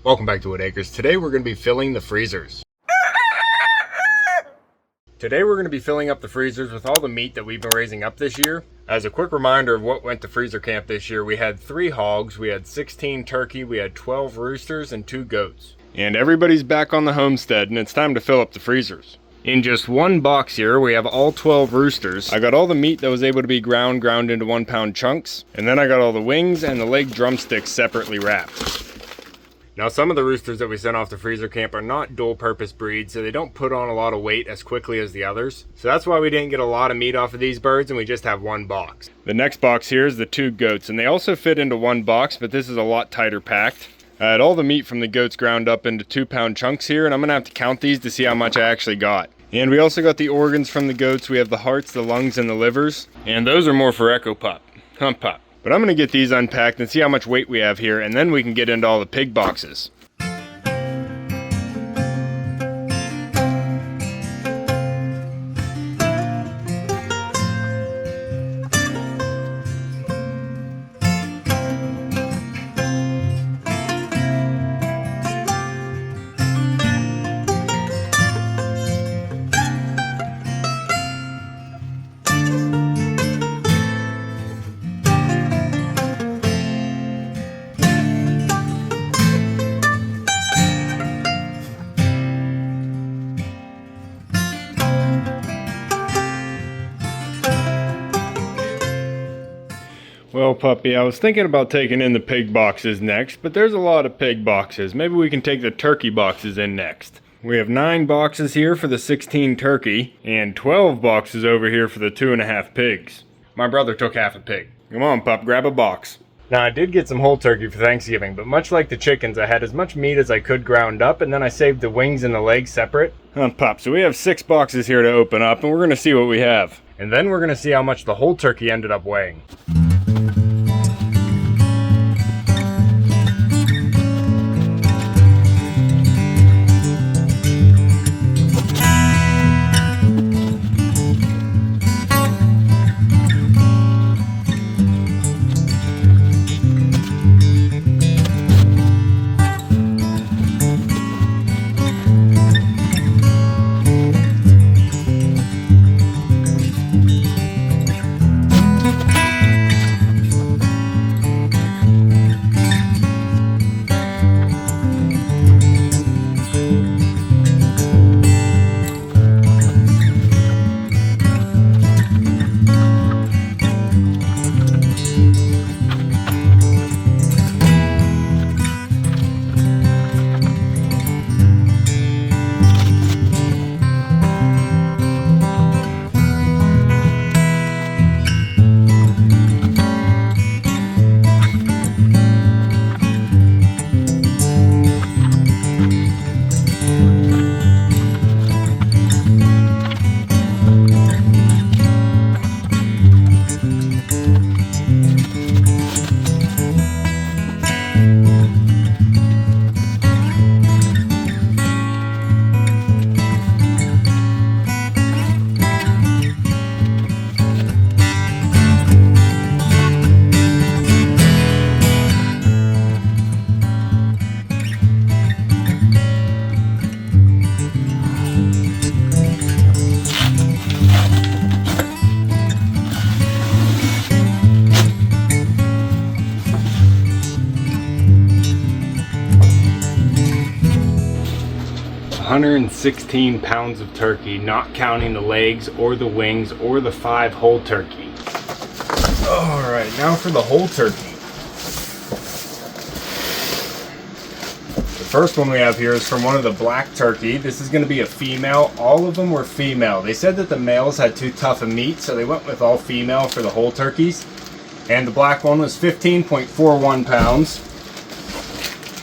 Welcome back to Wood Acres. Today we're going to be filling the freezers. Today we're going to be filling up the freezers with all the meat that we've been raising up this year. As a quick reminder of what went to freezer camp this year, we had 3 hogs, we had 16 turkey, we had 12 roosters, and 2 goats. And everybody's back on the homestead, and it's time to fill up the freezers. In just one box here, we have all 12 roosters. I got all the meat that was able to be ground into 1-pound chunks. And then I got all the wings and the leg drumsticks separately wrapped. Now, some of the roosters that we sent off to freezer camp are not dual purpose breeds, so they don't put on a lot of weight as quickly as the others. So that's why we didn't get a lot of meat off of these birds, and we just have one box. The next box here is the 2 goats, and they also fit into one box, but this is a lot tighter packed. I had all the meat from the goats ground up into 2-pound chunks here, and I'm gonna have to count these to see how much I actually got. And we also got the organs from the goats. We have the hearts, the lungs, and the livers, and those are more for Echo Pup, Hump Pup. But I'm gonna get these unpacked and see how much weight we have here, and then we can get into all the pig boxes. Well, puppy, I was thinking about taking in the pig boxes next, but there's a lot of pig boxes. Maybe we can take the turkey boxes in next. We have 9 boxes here for the 16 turkey, and 12 boxes over here for the 2.5 pigs. My brother took half a pig. Come on, pup, grab a box. Now, I did get some whole turkey for Thanksgiving, but much like the chickens, I had as much meat as I could ground up, and then I saved the wings and the legs separate. Pup, so we have 6 boxes here to open up, and we're gonna see what we have. And then we're gonna see how much the whole turkey ended up weighing. $116 pounds of turkey, not counting the legs or the wings or the 5 whole turkey. Alright, now for the whole turkey. The first one we have here is from one of the black turkey. This is going to be a female. All of them were female. They said that the males had too tough a meat, so they went with all female for the whole turkeys. And the black one was 15.41 pounds.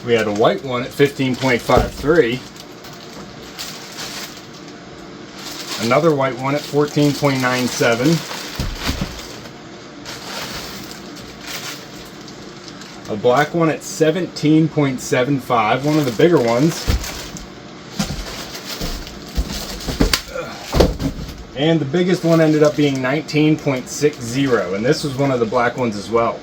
We had a white one at 15.53. Another white one at 14.97. A black one at 17.75, one of the bigger ones. And the biggest one ended up being 19.60, and this was one of the black ones as well.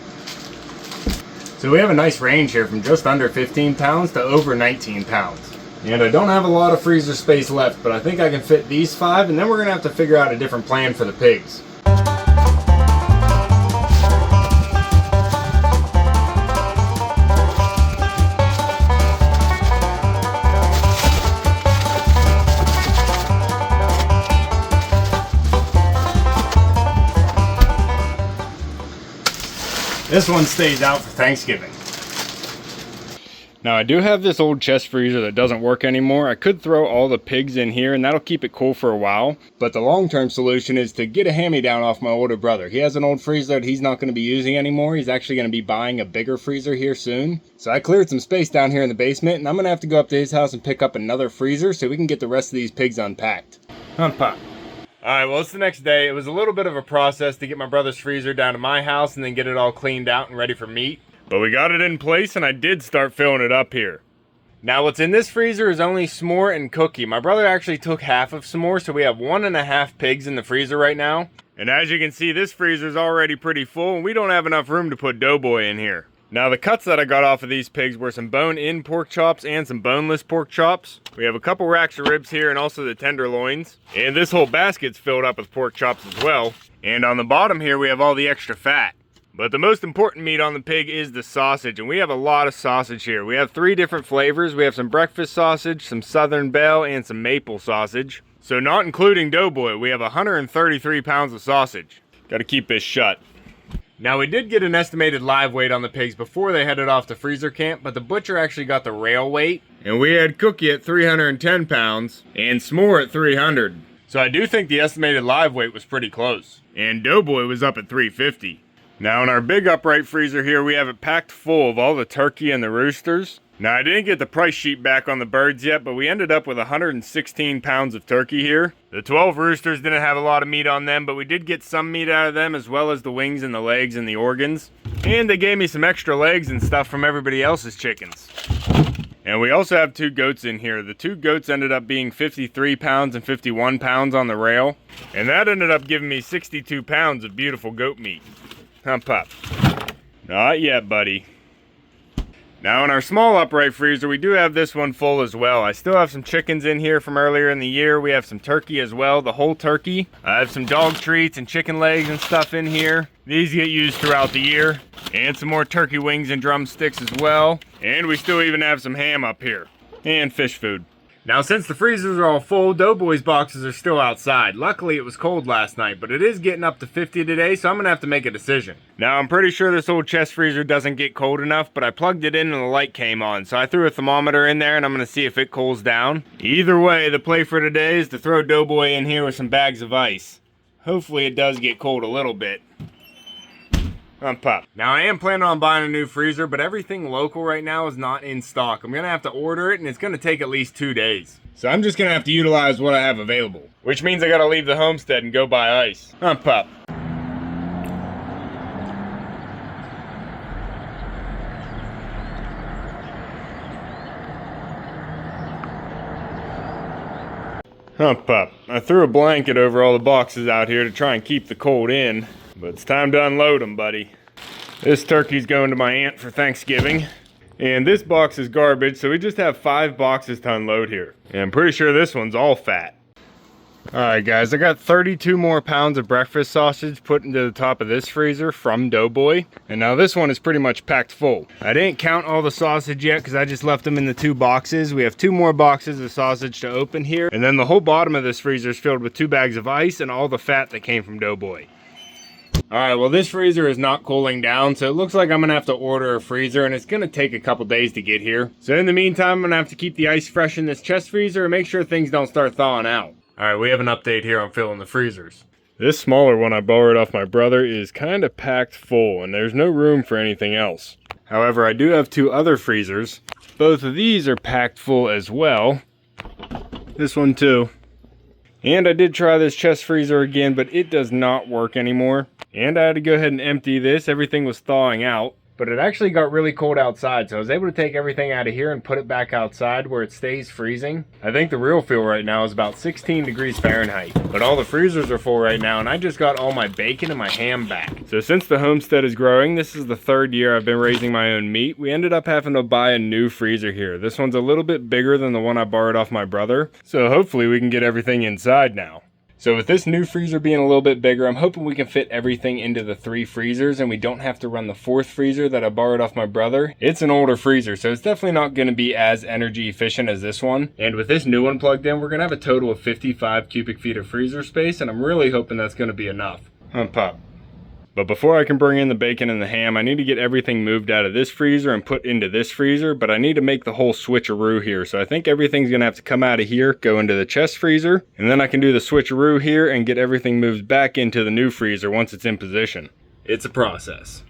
So we have a nice range here from just under 15 pounds to over 19 pounds. And I don't have a lot of freezer space left, but I think I can fit these 5, and then we're gonna have to figure out a different plan for the pigs. This one stays out for Thanksgiving. Now I do have this old chest freezer that doesn't work anymore. I could throw all the pigs in here and that'll keep it cool for a while. But the long-term solution is to get a hand-me-down off my older brother. He has an old freezer that he's not going to be using anymore. He's actually going to be buying a bigger freezer here soon. So I cleared some space down here in the basement, and I'm going to have to go up to his house and pick up another freezer so we can get the rest of these pigs unpacked. Unpack. Alright, well, it's the next day. It was a little bit of a process to get my brother's freezer down to my house and then get it all cleaned out and ready for meat. But we got it in place and I did start filling it up here. Now what's in this freezer is only s'more and cookie. My brother actually took half of s'more, so we have 1.5 pigs in the freezer right now. And as you can see, this freezer is already pretty full and we don't have enough room to put Doughboy in here. Now the cuts that I got off of these pigs were some bone-in pork chops and some boneless pork chops. We have a couple racks of ribs here and also the tenderloins. And this whole basket's filled up with pork chops as well. And on the bottom here we have all the extra fat. But the most important meat on the pig is the sausage, and we have a lot of sausage here. We have 3 different flavors. We have some breakfast sausage, some Southern Belle, and some maple sausage. So not including Doughboy, we have 133 pounds of sausage. Gotta keep this shut. Now we did get an estimated live weight on the pigs before they headed off to freezer camp, but the butcher actually got the rail weight. And we had Cookie at 310 pounds and S'more at 300. So I do think the estimated live weight was pretty close. And Doughboy was up at 350. Now in our big upright freezer here, we have it packed full of all the turkey and the roosters. Now I didn't get the price sheet back on the birds yet, but we ended up with 116 pounds of turkey here. The 12 roosters didn't have a lot of meat on them, but we did get some meat out of them, as well as the wings and the legs and the organs. And they gave me some extra legs and stuff from everybody else's chickens. And we also have 2 goats in here. The 2 goats ended up being 53 pounds and 51 pounds on the rail. And that ended up giving me 62 pounds of beautiful goat meat. Hump up. Not yet, buddy. Now in our small upright freezer, we do have this one full as well. I still have some chickens in here from earlier in the year. We have some turkey as well, the whole turkey. I have some dog treats and chicken legs and stuff in here. These get used throughout the year. And some more turkey wings and drumsticks as well. And we still even have some ham up here. And fish food. Now since the freezers are all full, Doughboy's boxes are still outside. Luckily it was cold last night, but it is getting up to 50 today, so I'm gonna have to make a decision. Now I'm pretty sure this old chest freezer doesn't get cold enough, but I plugged it in and the light came on, so I threw a thermometer in there and I'm gonna see if it cools down. Either way, the play for today is to throw Doughboy in here with some bags of ice. Hopefully it does get cold a little bit. Pop. Now I am planning on buying a new freezer, but everything local right now is not in stock. I'm gonna have to order it and it's gonna take at least 2 days. So I'm just gonna have to utilize what I have available. Which means I gotta leave the homestead and go buy ice. Pop. Pop. I threw a blanket over all the boxes out here to try and keep the cold in. But it's time to unload them, buddy. This turkey's going to my aunt for Thanksgiving. And this box is garbage, so we just have 5 boxes to unload here. And I'm pretty sure this one's all fat. Alright guys, I got 32 more pounds of breakfast sausage put into the top of this freezer from Doughboy. And now this one is pretty much packed full. I didn't count all the sausage yet because I just left them in the 2 boxes. We have 2 more boxes of sausage to open here. And then the whole bottom of this freezer is filled with 2 bags of ice and all the fat that came from Doughboy. Alright, well this freezer is not cooling down, so it looks like I'm going to have to order a freezer, and it's going to take a couple days to get here. So in the meantime, I'm going to have to keep the ice fresh in this chest freezer and make sure things don't start thawing out. Alright, we have an update here on filling the freezers. This smaller one I borrowed off my brother is kind of packed full, and there's no room for anything else. However, I do have 2 other freezers. Both of these are packed full as well. This one too. And I did try this chest freezer again, but it does not work anymore. And I had to go ahead and empty this. Everything was thawing out. but it actually got really cold outside, so I was able to take everything out of here and put it back outside where it stays freezing. I think the real feel right now is about 16 degrees Fahrenheit, but all the freezers are full right now, and I just got all my bacon and my ham back. So since the homestead is growing, this is the 3rd year I've been raising my own meat, we ended up having to buy a new freezer here. This one's a little bit bigger than the one I borrowed off my brother, so hopefully we can get everything inside now. So with this new freezer being a little bit bigger, I'm hoping we can fit everything into the 3 freezers and we don't have to run the 4th freezer that I borrowed off my brother. It's an older freezer, so it's definitely not going to be as energy efficient as this one. And with this new one plugged in, we're going to have a total of 55 cubic feet of freezer space, and I'm really hoping that's going to be enough. Pop. But before I can bring in the bacon and the ham, I need to get everything moved out of this freezer and put into this freezer, but I need to make the whole switcheroo here. So I think everything's gonna have to come out of here, go into the chest freezer, and then I can do the switcheroo here and get everything moved back into the new freezer once it's in position. It's a process.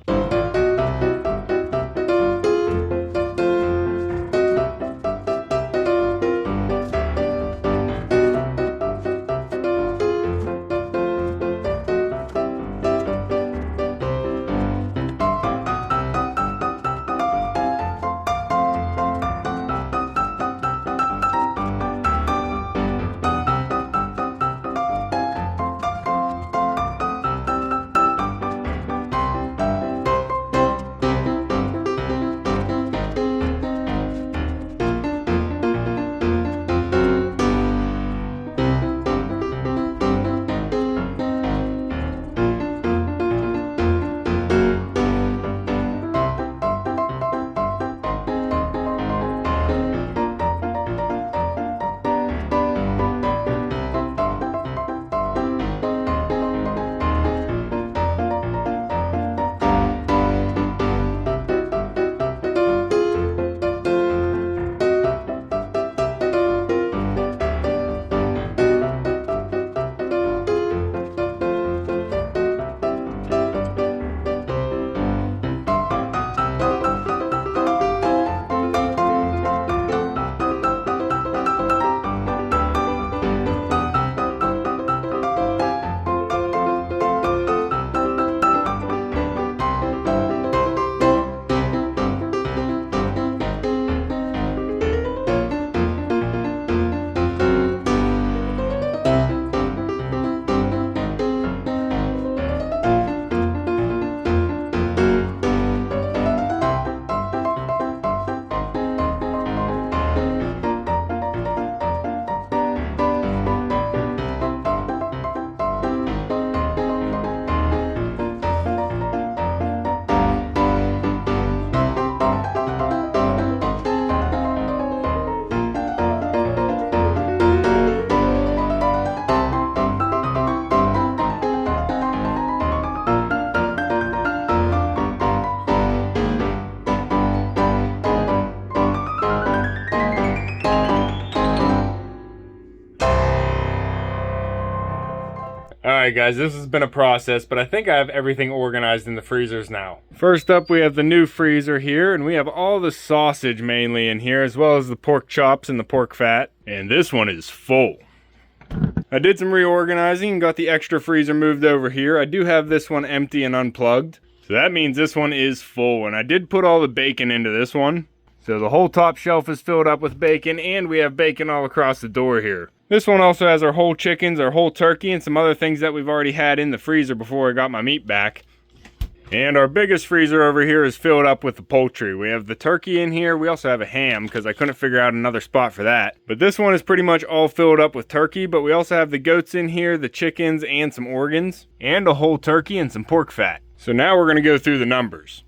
Alright guys, this has been a process, but I think I have everything organized in the freezers now. First up, we have the new freezer here, and we have all the sausage mainly in here, as well as the pork chops and the pork fat. And this one is full. I did some reorganizing and got the extra freezer moved over here. I do have this one empty and unplugged, so that means this one is full. And I did put all the bacon into this one. So the whole top shelf is filled up with bacon, and we have bacon all across the door here. This one also has our whole chickens, our whole turkey, and some other things that we've already had in the freezer before I got my meat back. And our biggest freezer over here is filled up with the poultry. We have the turkey in here. We also have a ham because I couldn't figure out another spot for that. But this one is pretty much all filled up with turkey, but we also have the goats in here, the chickens, and some organs, and a whole turkey and some pork fat. So now we're going to go through the numbers.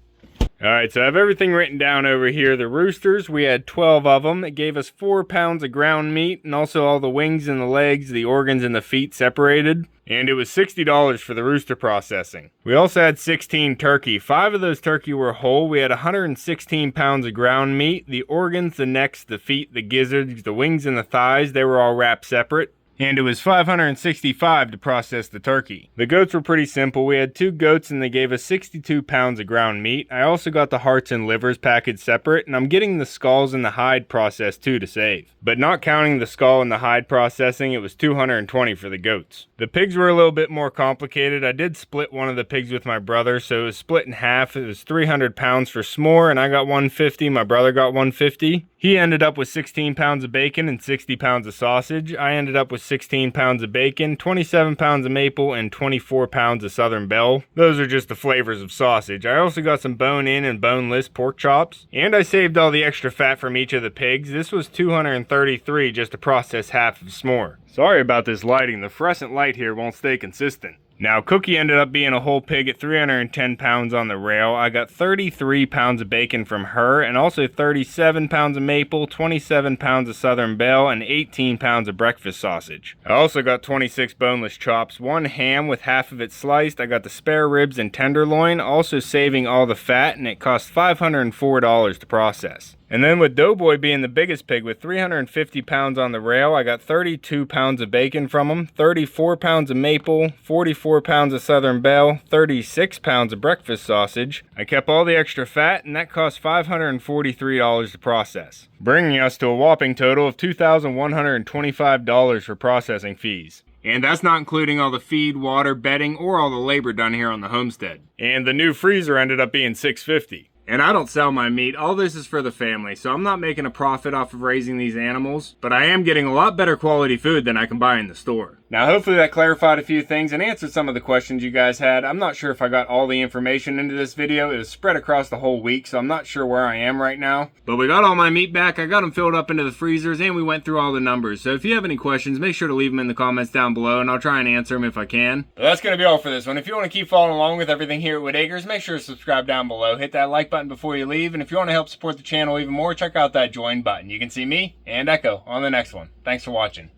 Alright, so I have everything written down over here. The roosters, we had 12 of them. It gave us 4 pounds of ground meat, and also all the wings and the legs, the organs and the feet separated. And it was $60 for the rooster processing. We also had 16 turkey. 5 of those turkey were whole. We had 116 pounds of ground meat. The organs, the necks, the feet, the gizzards, the wings and the thighs, they were all wrapped separate. and it was $565 to process the turkey. The goats were pretty simple. We had 2 goats and they gave us 62 pounds of ground meat. I also got the hearts and livers packaged separate, and I'm getting the skulls and the hide processed too to save. But not counting the skull and the hide processing, it was $220 for the goats. The pigs were a little bit more complicated. I did split one of the pigs with my brother, so it was split in half. It was 300 pounds for s'more, and I got 150. My brother got 150. He ended up with 16 pounds of bacon and 60 pounds of sausage. I ended up with 16 pounds of bacon, 27 pounds of maple, and 24 pounds of Southern Belle. Those are just the flavors of sausage. I also got some bone-in and boneless pork chops, and I saved all the extra fat from each of the pigs. This was $233 just to process half of s'more. Sorry about this lighting. The fluorescent light here won't stay consistent. Now, Cookie ended up being a whole pig at 310 pounds on the rail. I got 33 pounds of bacon from her, and also 37 pounds of maple, 27 pounds of Southern Belle, and 18 pounds of breakfast sausage. I also got 26 boneless chops, 1 ham with half of it sliced. I got the spare ribs and tenderloin, also saving all the fat, and it cost $504 to process. And then with Doughboy being the biggest pig with 350 pounds on the rail, I got 32 pounds of bacon from him, 34 pounds of maple, 44 pounds of Southern Belle, 36 pounds of breakfast sausage. I kept all the extra fat, and that cost $543 to process, bringing us to a whopping total of $2,125 for processing fees. And that's not including all the feed, water, bedding, or all the labor done here on the homestead. And the new freezer ended up being $650. And I don't sell my meat. All this is for the family, so I'm not making a profit off of raising these animals, but I am getting a lot better quality food than I can buy in the store. Now, hopefully that clarified a few things and answered some of the questions you guys had. I'm not sure if I got all the information into this video. It was spread across the whole week, so I'm not sure where I am right now. But we got all my meat back. I got them filled up into the freezers, and we went through all the numbers. So if you have any questions, make sure to leave them in the comments down below, and I'll try and answer them if I can. But that's going to be all for this one. If you want to keep following along with everything here at Whitt Acres, make sure to subscribe down below. Hit that like button before you leave, and if you want to help support the channel even more, check out that join button. You can see me and Echo on the next one. Thanks for watching.